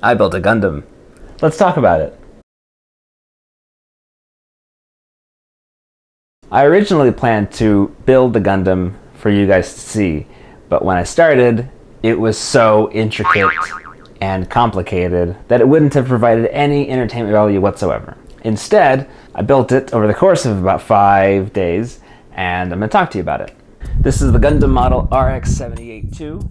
I built a Gundam. Let's talk about it. I originally planned to build the Gundam for you guys to see, but when I started, it was so intricate and complicated that it wouldn't have provided any entertainment value whatsoever. Instead, I built it over the course of about 5 days, and I'm going to talk to you about it. This is the Gundam model RX-78-2.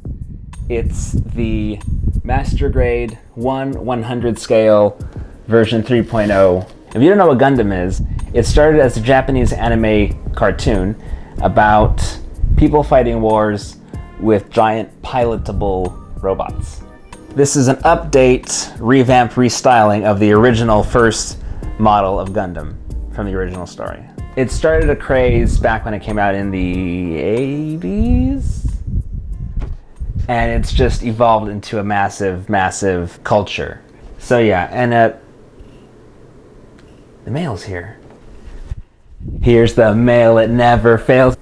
It's the Master Grade 1/100 scale version 3.0. If you don't know what Gundam is, it started as a Japanese anime cartoon about people fighting wars with giant pilotable robots. This is an update, revamped restyling of the original first model of Gundam from the original story. It started a craze back when it came out in the 80s, and it's just evolved into a massive, massive culture. So yeah, and the mail's here. Here's the mail, it never fails.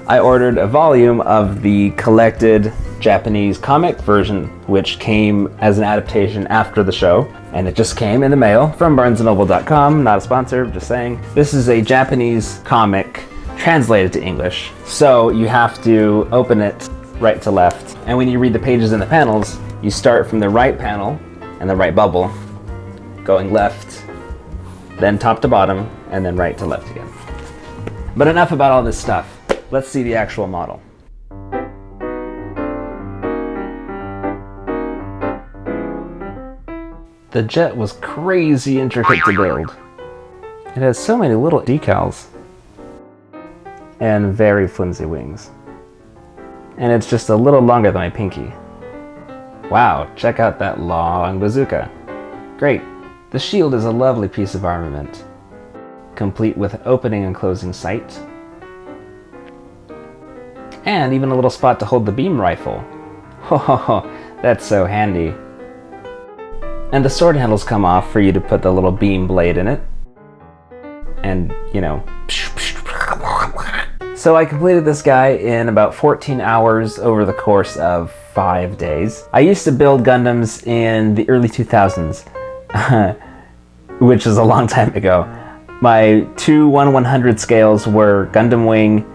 I ordered a volume of the collected Japanese comic version, which came as an adaptation after the show, and it just came in the mail from barnesandnoble.com, not a sponsor, just saying. This is a Japanese comic translated to English, so you have to open it right to left, and when you read the pages and the panels, you start from the right panel and the right bubble, going left, then top to bottom, and then right to left again. But enough about all this stuff. Let's see the actual model. The jet was crazy intricate to build. It has so many little decals and very flimsy wings. And it's just a little longer than my pinky. Wow, check out that long bazooka. Great. The shield is a lovely piece of armament, complete with opening and closing sight, and even a little spot to hold the beam rifle. Ho ho ho, that's so handy. And the sword handles come off for you to put the little beam blade in it. And, you know. So I completed this guy in about 14 hours over the course of 5 days. I used to build Gundams in the early 2000s, which is a long time ago. My two 1/100 scales were Gundam Wing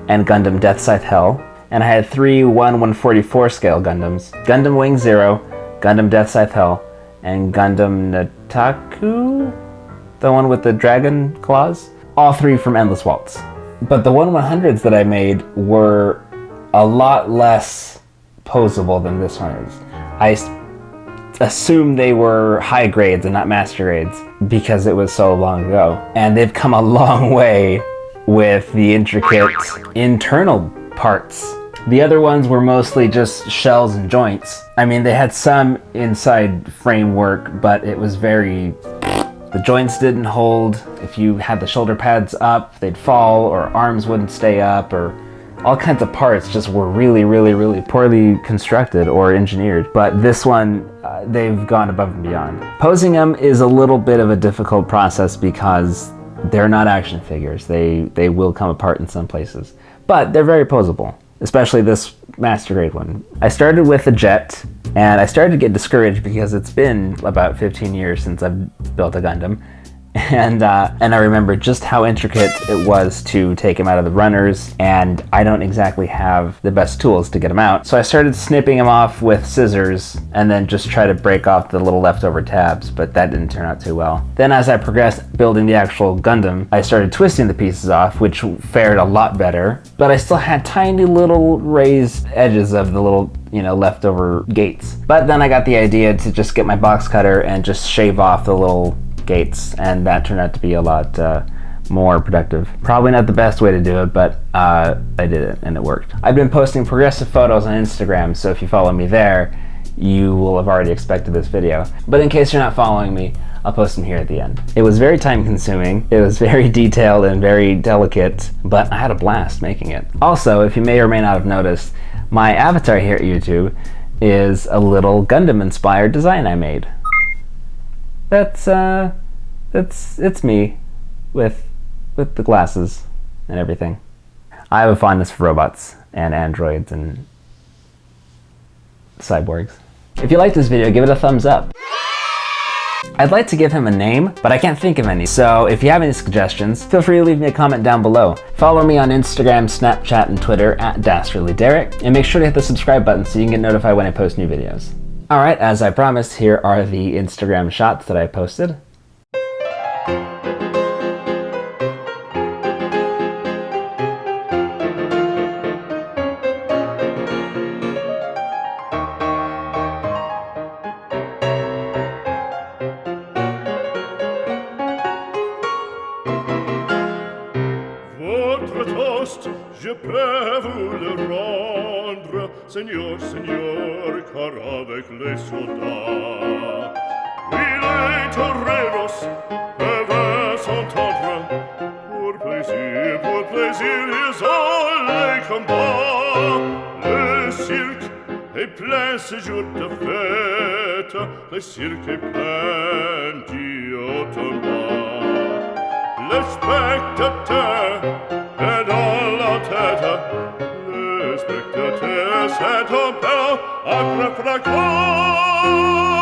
and Gundam Death Scythe Hell, and I had three 1/144 scale Gundams: Gundam Wing 0, Gundam Death Scythe Hell, and Gundam Nataku, the one with the dragon claws, all three from Endless Waltz. But the 1/100s that I made were a lot less posable than this one is. I assume they were high grades and not master grades because it was so long ago. And they've come a long way with the intricate internal parts. The other ones were mostly just shells and joints. I mean, they had some inside framework, but it was very... The joints didn't hold. If you had the shoulder pads up, they'd fall, or arms wouldn't stay up, or all kinds of parts just were really, really, really poorly constructed or engineered. But this one, they've gone above and beyond. Posing them is a little bit of a difficult process because they're not action figures. They will come apart in some places. But they're very posable, especially this Master Grade one. I started with a jet, and I started to get discouraged because it's been about 15 years since I've built a Gundam. And I remember just how intricate it was to take him out of the runners, and I don't exactly have the best tools to get him out. So I started snipping him off with scissors and then just try to break off the little leftover tabs, but that didn't turn out too well. Then as I progressed building the actual Gundam, I started twisting the pieces off, which fared a lot better, but I still had tiny little raised edges of the little, you know, leftover gates. But then I got the idea to just get my box cutter and just shave off the little gates, and that turned out to be a lot more productive. Probably not the best way to do it, but I did it and it worked. I've been posting progressive photos on Instagram, so if you follow me there, you will have already expected this video. But in case you're not following me, I'll post them here at the end. It was very time consuming, it was very detailed and very delicate, but I had a blast making it. Also, if you may or may not have noticed, my avatar here at YouTube is a little Gundam inspired design I made. It's me with the glasses and everything. I have a fondness for robots and androids and cyborgs. If you like this video, give it a thumbs up. I'd like to give him a name, but I can't think of any. So if you have any suggestions, feel free to leave me a comment down below. Follow me on Instagram, Snapchat, and Twitter at DastardlyDereck, and make sure to hit the subscribe button so you can get notified when I post new videos. Alright, as I promised, here are the Instagram shots that I posted. Je peux vous le rendre, Seigneur, Seigneur, car avec les soldats, oui, les toreros peuvent s'entendre. Pour plaisir, ils ont les combats. Le cirque est plein ce jour de fête, le cirque est plein du haut en bas. Le spectateur est dans la tête, le spectateur s'est en peur après fracas.